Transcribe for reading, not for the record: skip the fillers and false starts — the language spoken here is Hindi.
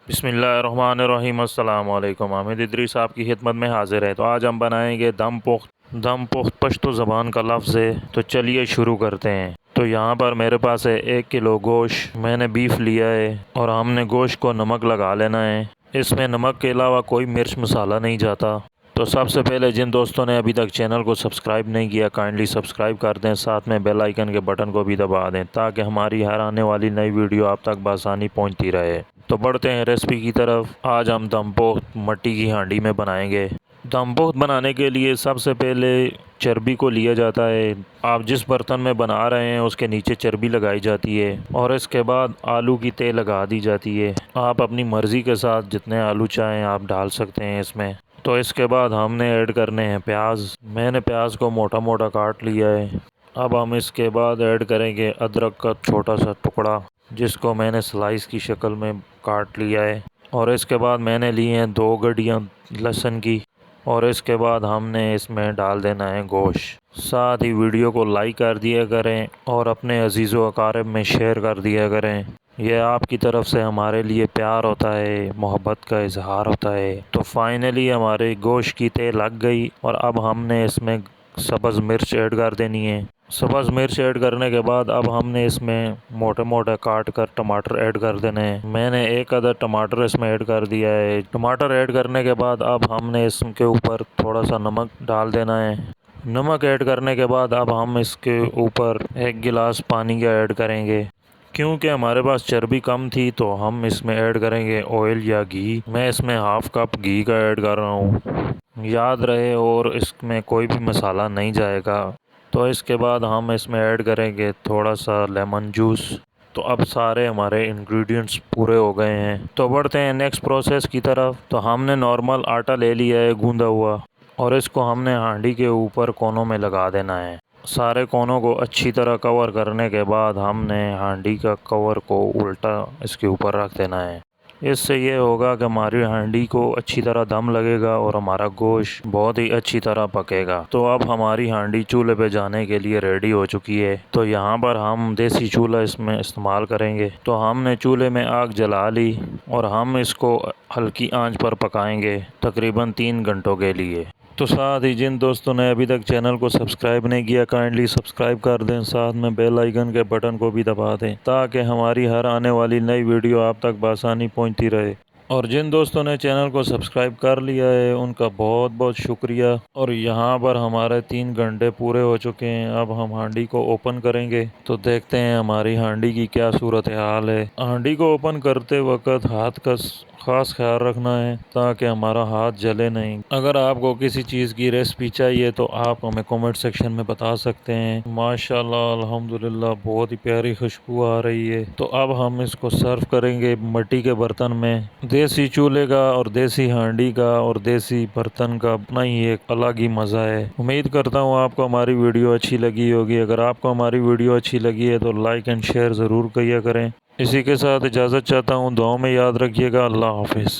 बिस्मिल्लाहिर्रहमानिर्रहीम। अस्सलाम वालेकुम। हामिद इदरीस आपकी खिदमत में हाजिर है। तो आज हम बनाएंगे दम पुख्त पश्तो ज़बान का लफ्ज़ है। तो चलिए शुरू करते हैं। तो यहाँ पर मेरे पास है 1 किलो गोश्त। मैंने बीफ लिया है और हमने गोश्त को नमक लगा लेना है। इसमें नमक के अलावा कोई मिर्च मसाला नहीं जाता। तो सबसे पहले जिन दोस्तों ने अभी तक चैनल को सब्सक्राइब नहीं किया, काइंडली सब्सक्राइब कर दें, साथ में बेल आइकन के बटन को भी दबा दें ताकि हमारी हर आने वाली नई वीडियो आप तक बआसानी पहुंचती रहे। तो बढ़ते हैं रेसिपी की तरफ। आज हम दम पोख्त मट्टी की हांडी में बनाएंगे। दम पोख्त बनाने के लिए सबसे पहले चर्बी को लिया जाता है। आप जिस बर्तन में बना रहे हैं उसके नीचे चर्बी लगाई जाती है और इसके बाद आलू की तह लगा दी जाती है। आप अपनी मर्ज़ी के साथ जितने आलू चाहें आप डाल सकते हैं इसमें। तो इसके बाद हमने ऐड करने हैं प्याज। मैंने प्याज को मोटा मोटा काट लिया है। अब हम इसके बाद ऐड करेंगे अदरक का छोटा सा टुकड़ा, जिसको मैंने स्लाइस की शक्ल में काट लिया है। और इसके बाद मैंने लिए हैं 2 गड्डियाँ लहसुन की। और इसके बाद हमने इसमें डाल देना है गोश्त। साथ ही वीडियो को लाइक कर दिया करें और अपने अजीज़ व अकारिब में शेयर कर दिया करें। यह आपकी तरफ से हमारे लिए प्यार होता है, मोहब्बत का इजहार होता है। तो फाइनली हमारे गोश्त की तह लग गई और अब हमने इसमें सब्ज़ मिर्च ऐड कर देनी है। सब्ज़ मिर्च ऐड करने के बाद अब हमने इसमें मोटे मोटे काट कर टमाटर ऐड कर देने हैं। मैंने 1 अदद टमाटर इसमें ऐड कर दिया है। टमाटर ऐड करने के बाद अब हमने इसके ऊपर थोड़ा सा नमक डाल देना है। नमक ऐड करने के बाद अब हम इसके ऊपर 1 गिलास पानी का ऐड करेंगे। क्योंकि हमारे पास चर्बी कम थी तो हम इसमें ऐड करेंगे ऑयल या घी। मैं इसमें हाफ़ कप घी का ऐड कर रहा हूँ, याद रहे, और इसमें कोई भी मसाला नहीं जाएगा। तो इसके बाद हम इसमें ऐड करेंगे थोड़ा सा लेमन जूस। तो अब सारे हमारे इंग्रेडिएंट्स पूरे हो गए हैं। तो बढ़ते हैं नेक्स्ट प्रोसेस की तरफ। तो हमने नॉर्मल आटा ले लिया है गूंदा हुआ और इसको हमने हांडी के ऊपर कोनों में लगा देना है। सारे कोनों को अच्छी तरह कवर करने के बाद हमने हांडी का कवर को उल्टा इसके ऊपर रख देना है। इससे ये होगा कि हमारी हांडी को अच्छी तरह दम लगेगा और हमारा गोश्त बहुत ही अच्छी तरह पकेगा। तो अब हमारी हांडी चूल्हे पे जाने के लिए रेडी हो चुकी है। तो यहाँ पर हम देसी चूल्हा इसमें इस्तेमाल करेंगे। तो हमने चूल्हे में आग जला ली और हम इसको हल्की आंच पर पकाएंगे तकरीबन 3 घंटों के लिए। तो साथ ही जिन दोस्तों ने अभी तक चैनल को सब्सक्राइब नहीं किया, काइंडली सब्सक्राइब कर दें, साथ में बेल आइकन के बटन को भी दबा दें ताकि हमारी हर आने वाली नई वीडियो आप तक बआसानी पहुंचती रहे। और जिन दोस्तों ने चैनल को सब्सक्राइब कर लिया है उनका बहुत बहुत शुक्रिया। और यहाँ पर हमारे 3 घंटे पूरे हो चुके हैं। अब हम हांडी को ओपन करेंगे तो देखते हैं हमारी हांडी की क्या सूरत हाल है। हांडी को ओपन करते वक्त हाथ का ख़ास ख्याल रखना है ताकि हमारा हाथ जले नहीं। अगर आपको किसी चीज़ की रेसिपी चाहिए तो आप हमें कमेंट सेक्शन में बता सकते हैं। माशाल्लाह अल्हम्दुलिल्लाह बहुत ही प्यारी खुशबू आ रही है। तो अब हम इसको सर्व करेंगे मिट्टी के बर्तन में। देसी चूल्हे का और देसी हांडी का और देसी बर्तन का अपना ही एक अलग ही मज़ा है। उम्मीद करता हूँ आपको हमारी वीडियो अच्छी लगी होगी। अगर आपको हमारी वीडियो अच्छी लगी है तो लाइक एंड शेयर ज़रूर किया करें। इसी के साथ इजाज़त चाहता हूँ। दुआ में याद रखिएगा। अल्लाह हाफिज़।